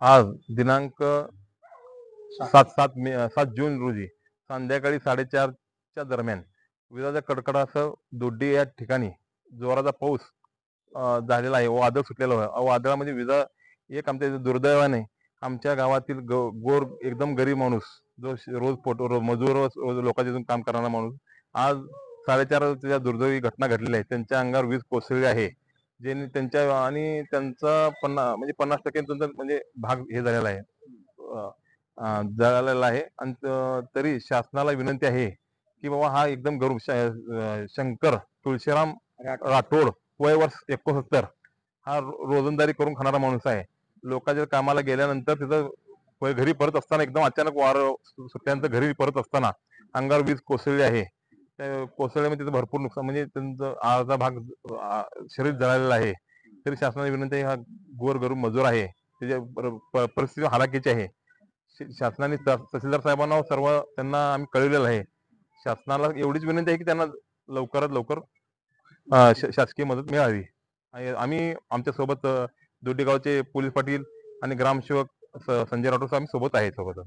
आज दिनांक 7 जून रोजी संध्याकाळी 4:30च्या दरम्यान विजांच्या कडकडासह दोड्डी या ठिकाणी जोराचा पाऊस झालेला आहे. वादळ सुटलेलं आहे. वादळामध्ये विजा एक आमच्या दुर्दैवाने आमच्या गावातील गोर एकदम गरीब माणूस जो रोज मजूर लोकांच्या इथून काम करणारा माणूस आज 4:30 दुर्दैवी घटना घडलेली आहे. त्यांच्या अंगावर वीज कोसळली आहे. जे त्यांच्या आणि त्यांचा 50% त्यांचा म्हणजे भाग हे झालेला आहे, जळालेला आहे. आणि तरी शासनाला विनंती आहे की बाबा हा एकदम गरीब शंकर तुळशीराम राठोड वय वर्ष 69 हा रोजंदारी करून खाणारा माणूस आहे. लोकांच्या कामाला गेल्यानंतर तिथं घरी परत असताना एकदम अचानक वारं सुटल्यानंतर घरी परत असताना अंगावर वीज कोसळली आहे. त्या कोसळल्यामुळे तिथं भरपूर नुकसान म्हणजे त्यांचं अर्धा भाग शरीर जळालेला आहे. तरी शासनाची विनंती आहे, हा गोरगरीब मजूर आहे, त्याच्या परिस्थिती हालाकीची आहे. शासनाने तहसीलदार साहेबांना सर्व त्यांना आम्ही कळवलेलं आहे. शासनाला एवढीच विनंती आहे की त्यांना लवकरात लवकर शासकीय मदत मिळावी. आणि आम्ही आमच्या सोबत दोड्डी गावचे पोलीस पाटील आणि ग्रामसेवक संजय राठोड आम्ही सोबत आहे सोबत.